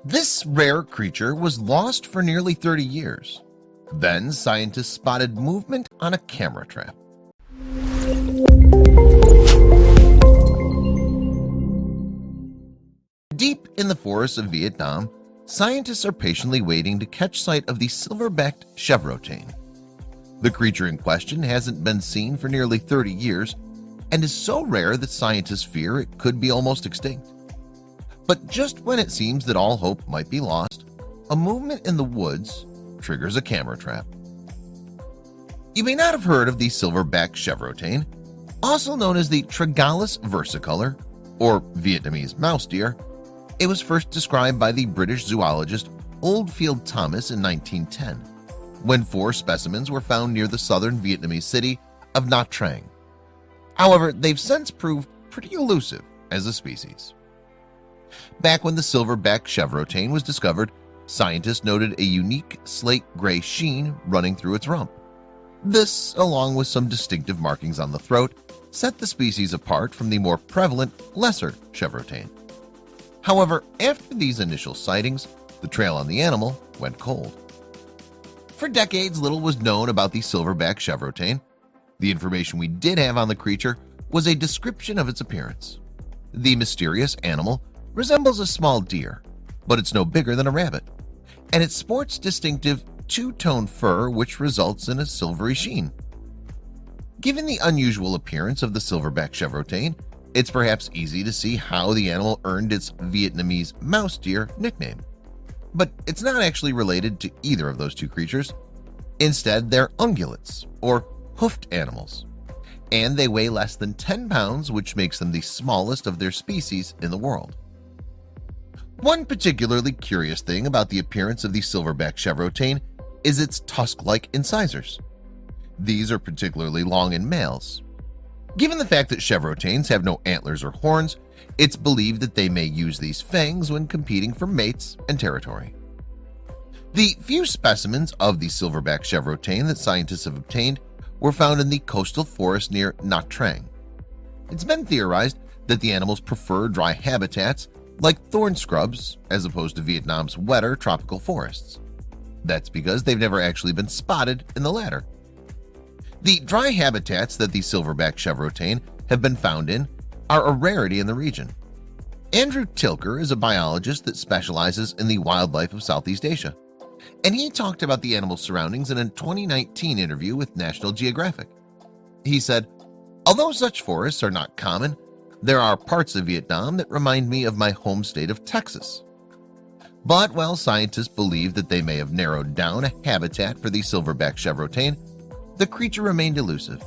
This rare creature was lost for nearly 30 years. Then scientists spotted movement on a camera trap. Deep in the forests of Vietnam, scientists are patiently waiting to catch sight of the silver-backed chevrotain. The creature in question hasn't been seen for nearly 30 years and is so rare that scientists fear it could be almost extinct. But just when it seems that all hope might be lost, a movement in the woods triggers a camera trap. You may not have heard of the silver-backed chevrotain, also known as the Trigalis versicolor, or Vietnamese mouse deer. It was first described by the British zoologist Oldfield Thomas in 1910, when 4 specimens were found near the southern Vietnamese city of Nha Trang. However, they've since proved pretty elusive as a species. Back when the silver-backed chevrotain was discovered, scientists noted a unique slate gray sheen running through its rump. This, along with some distinctive markings on the throat, set the species apart from the more prevalent lesser chevrotain. However, after these initial sightings, the trail on the animal went cold. For decades, little was known about the silver-backed chevrotain. The information we did have on the creature was a description of its appearance. The mysterious animal resembles a small deer, but it's no bigger than a rabbit, and it sports distinctive two-tone fur which results in a silvery sheen. Given the unusual appearance of the silver-backed chevrotain, it's perhaps easy to see how the animal earned its Vietnamese mouse deer nickname. But it's not actually related to either of those two creatures. Instead, they're ungulates, or hoofed animals, and they weigh less than 10 pounds, which makes them the smallest of their species in the world. One particularly curious thing about the appearance of the silver-backed chevrotain is its tusk-like incisors. These are particularly long in males. Given the fact that chevrotains have no antlers or horns, it's believed that they may use these fangs when competing for mates and territory. The few specimens of the silver-backed chevrotain that scientists have obtained were found in the coastal forest near Nha Trang. It's been theorized that the animals prefer dry habitats like thorn scrubs as opposed to Vietnam's wetter tropical forests. That's because they've never actually been spotted in the latter. The dry habitats that the silver-backed chevrotain have been found in are a rarity in the region. Andrew Tilker is a biologist that specializes in the wildlife of Southeast Asia, and he talked about the animal's surroundings in a 2019 interview with National Geographic. He said, "Although such forests are not common, there are parts of Vietnam that remind me of my home state of Texas." But while scientists believe that they may have narrowed down a habitat for the silver-backed chevrotain, the creature remained elusive.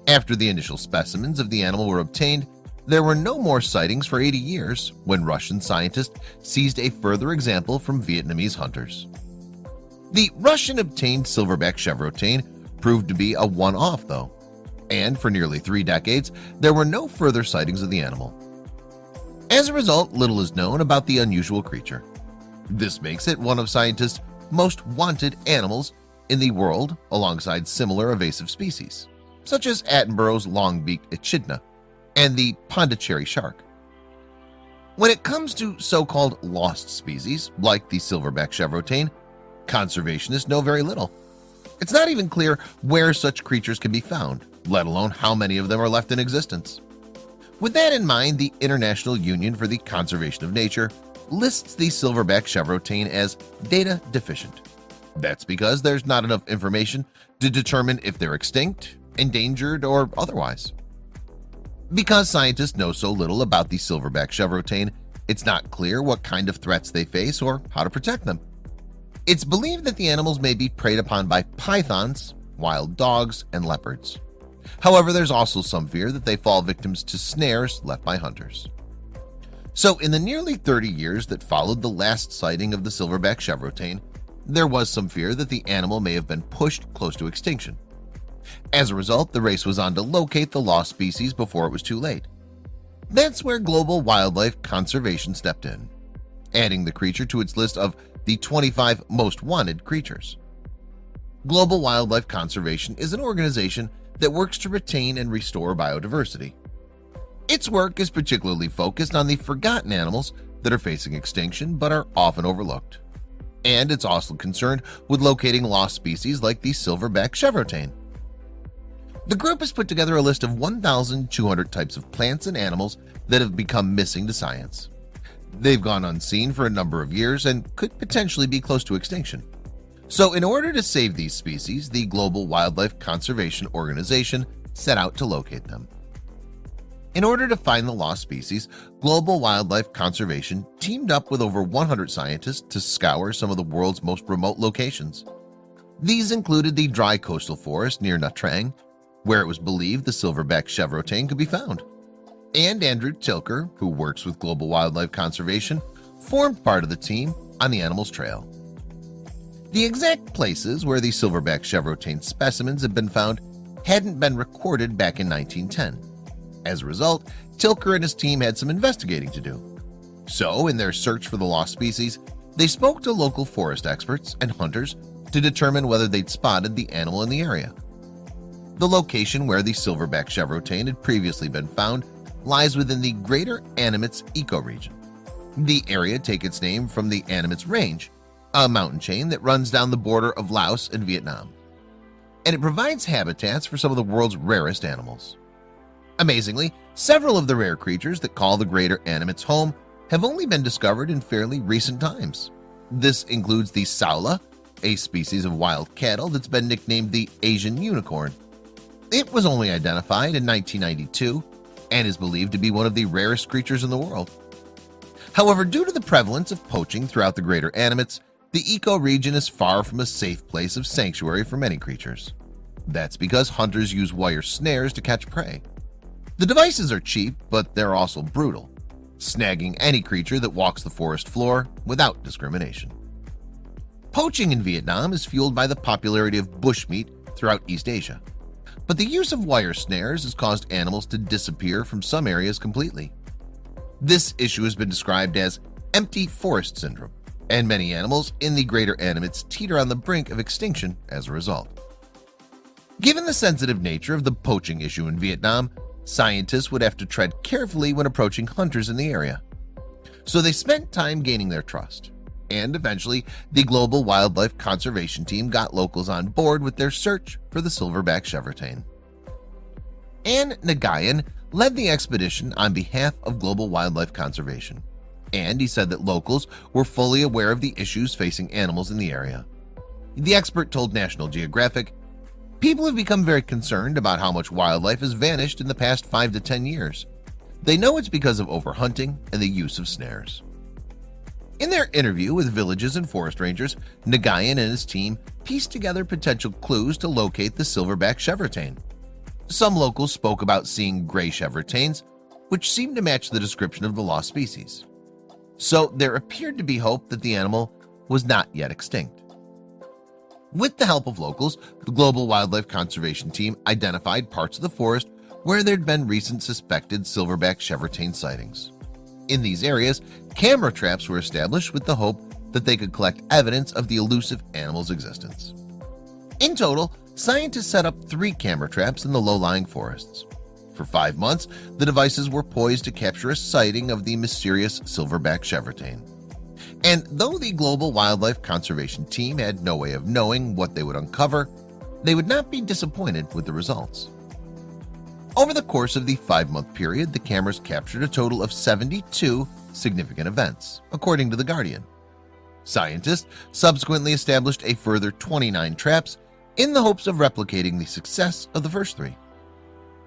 After the initial specimens of the animal were obtained, there were no more sightings for 80 years when Russian scientists seized a further example from Vietnamese hunters. The Russian-obtained silver-backed chevrotain proved to be a one-off, though, and for nearly 3 decades, there were no further sightings of the animal. As a result, little is known about the unusual creature. This makes it one of scientists' most wanted animals in the world, alongside similar evasive species, such as Attenborough's long-beaked echidna and the Pondicherry shark. When it comes to so-called lost species, like the silver-backed chevrotain, conservationists know very little. It's not even clear where such creatures can be found, let alone how many of them are left in existence. With that in mind, the International Union for the Conservation of Nature lists the silver-backed chevrotain as data deficient. That's because there's not enough information to determine if they're extinct, endangered, or otherwise. Because scientists know so little about the silver-backed chevrotain, it's not clear what kind of threats they face or how to protect them. It's believed that the animals may be preyed upon by pythons, wild dogs, and leopards. However, there's also some fear that they fall victims to snares left by hunters. So in the nearly 30 years that followed the last sighting of the silver-backed chevrotain, there was some fear that the animal may have been pushed close to extinction. As a result, the race was on to locate the lost species before it was too late. That's where global wildlife conservation stepped in, adding the creature to its list of the 25 most wanted creatures. Global Wildlife Conservation is an organization that works to retain and restore biodiversity. Its work is particularly focused on the forgotten animals that are facing extinction but are often overlooked. And it's also concerned with locating lost species like the silverback chevrotain. The group has put together a list of 1,200 types of plants and animals that have become missing to science. They've gone unseen for a number of years and could potentially be close to extinction. So in order to save these species, the Global Wildlife Conservation Organization set out to locate them. In order to find the lost species, Global Wildlife Conservation teamed up with over 100 scientists to scour some of the world's most remote locations. These included the dry coastal forest near Nha Trang, where it was believed the silverback chevrotain could be found. And Andrew Tilker, who works with Global Wildlife Conservation, formed part of the team on the Animals Trail. The exact places where the silverback chevrotain specimens had been found hadn't been recorded back in 1910. As a result, Tilker and his team had some investigating to do. So, in their search for the lost species, they spoke to local forest experts and hunters to determine whether they'd spotted the animal in the area. The location where the silverback chevrotain had previously been found lies within the Greater Animals ecoregion. The area takes its name from the Animals Range, a mountain chain that runs down the border of Laos and Vietnam, and it provides habitats for some of the world's rarest animals. Amazingly, several of the rare creatures that call the Greater Animals home have only been discovered in fairly recent times. This includes the saola, a species of wild cattle that's been nicknamed the Asian unicorn. It was only identified in 1992 and is believed to be one of the rarest creatures in the world. However, due to the prevalence of poaching throughout the Greater Animals, the ecoregion is far from a safe place of sanctuary for many creatures. That's because hunters use wire snares to catch prey. The devices are cheap, but they're also brutal, snagging any creature that walks the forest floor without discrimination. Poaching in Vietnam is fueled by the popularity of bushmeat throughout East Asia, but the use of wire snares has caused animals to disappear from some areas completely. This issue has been described as empty forest syndrome, and many animals in the Greater Animals teeter on the brink of extinction as a result. Given the sensitive nature of the poaching issue in Vietnam, scientists would have to tread carefully when approaching hunters in the area. So they spent time gaining their trust, and eventually the Global Wildlife Conservation Team got locals on board with their search for the silverback chevrotain. Ann Nagayan led the expedition on behalf of Global Wildlife Conservation, and he said that locals were fully aware of the issues facing animals in the area. The expert told National Geographic, "People have become very concerned about how much wildlife has vanished in the past 5 to 10 years. They know it's because of overhunting and the use of snares." In their interview with villages and forest rangers, Nagayan and his team pieced together potential clues to locate the silverback chevrotain. Some locals spoke about seeing gray chevrotains, which seemed to match the description of the lost species. So there appeared to be hope that the animal was not yet extinct. With the help of locals, the Global Wildlife Conservation Team identified parts of the forest where there'd been recent suspected silverback chevrotain sightings. In these areas, camera traps were established with the hope that they could collect evidence of the elusive animal's existence. In total, scientists set up 3 camera traps in the low-lying forests. For 5 months, the devices were poised to capture a sighting of the mysterious silverback chevrotain. And though the Global Wildlife Conservation Team had no way of knowing what they would uncover, they would not be disappointed with the results. Over the course of the 5-month period, the cameras captured a total of 72 significant events, according to The Guardian. Scientists subsequently established a further 29 traps in the hopes of replicating the success of the first 3.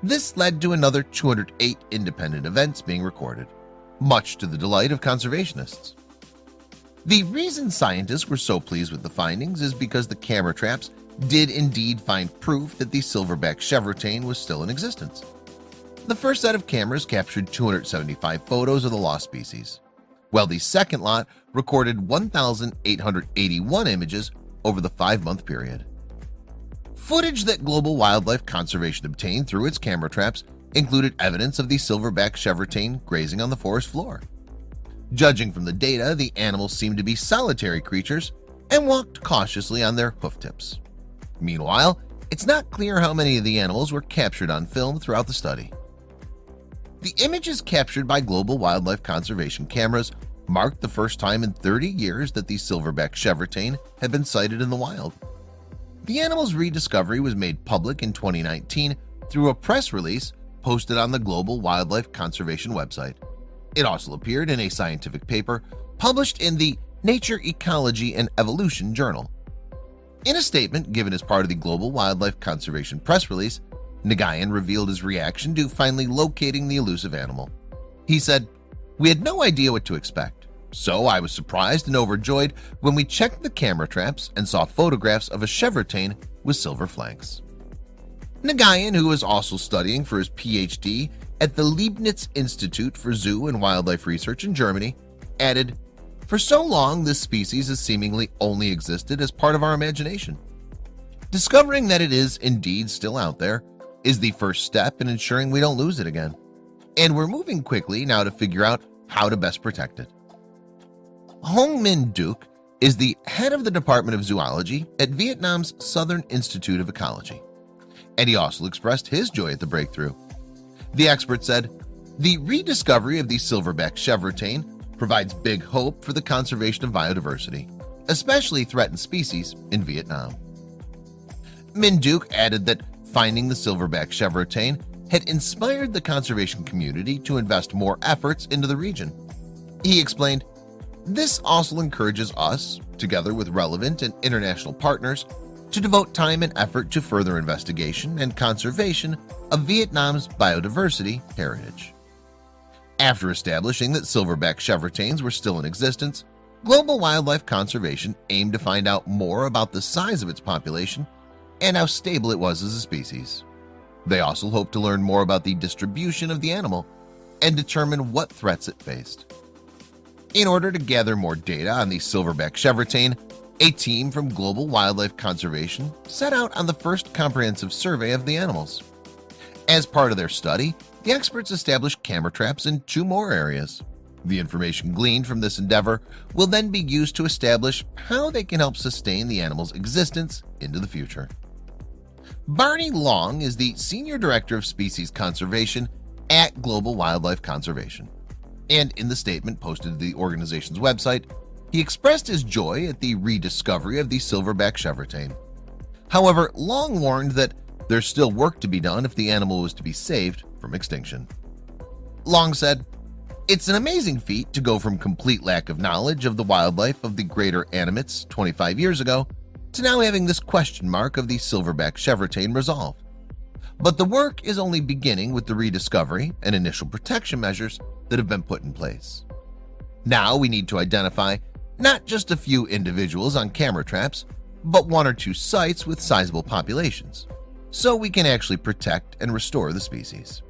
This led to another 208 independent events being recorded, much to the delight of conservationists. The reason scientists were so pleased with the findings is because the camera traps did indeed find proof that the silverback chevrotain was still in existence. The first set of cameras captured 275 photos of the lost species, while the second lot recorded 1,881 images over the 5-month period. Footage that Global Wildlife Conservation obtained through its camera traps included evidence of the silverback chevrotain grazing on the forest floor. Judging from the data, the animals seemed to be solitary creatures and walked cautiously on their hoof tips. Meanwhile, it's not clear how many of the animals were captured on film throughout the study. The images captured by Global Wildlife Conservation cameras marked the first time in 30 years that the silverback chevrotain had been sighted in the wild. The animal's rediscovery was made public in 2019 through a press release posted on the Global Wildlife Conservation website. It also appeared in a scientific paper published in the Nature, Ecology, and Evolution journal. In a statement given as part of the Global Wildlife Conservation press release, Nagayan revealed his reaction to finally locating the elusive animal. He said, "We had no idea what to expect, so I was surprised and overjoyed when we checked the camera traps and saw photographs of a chevrotain with silver flanks." Nagayan, who is also studying for his PhD at the Leibniz Institute for Zoo and Wildlife Research in Germany, added, "For so long, this species has seemingly only existed as part of our imagination. Discovering that it is indeed still out there is the first step in ensuring we don't lose it again, and we're moving quickly now to figure out how to best protect it." Hong Minh Duc is the head of the Department of Zoology at Vietnam's Southern Institute of Ecology, and he also expressed his joy at the breakthrough. The expert said, "The rediscovery of the silverback chevrotain provides big hope for the conservation of biodiversity, especially threatened species in Vietnam." Minh Duc added that finding the silverback chevrotain had inspired the conservation community to invest more efforts into the region. He explained, "This also encourages us, together with relevant and international partners, to devote time and effort to further investigation and conservation of Vietnam's biodiversity heritage." After establishing that silverback chevrotains were still in existence, Global Wildlife Conservation aimed to find out more about the size of its population and how stable it was as a species. They also hoped to learn more about the distribution of the animal and determine what threats it faced. In order to gather more data on the silverback chevrotain, a team from Global Wildlife Conservation set out on the first comprehensive survey of the animals. As part of their study, the experts established camera traps in 2 more areas. The information gleaned from this endeavor will then be used to establish how they can help sustain the animal's existence into the future. Barney Long is the Senior Director of Species Conservation at Global Wildlife Conservation, and in the statement posted to the organization's website, he expressed his joy at the rediscovery of the silverback chevrotain. However, Long warned that there's still work to be done if the animal was to be saved from extinction. Long said, "It's an amazing feat to go from complete lack of knowledge of the wildlife of the greater animates 25 years ago to now having this question mark of the silverback chevrotain resolved. But the work is only beginning with the rediscovery and initial protection measures that have been put in place. Now we need to identify not just a few individuals on camera traps, but 1 or 2 sites with sizable populations, so we can actually protect and restore the species."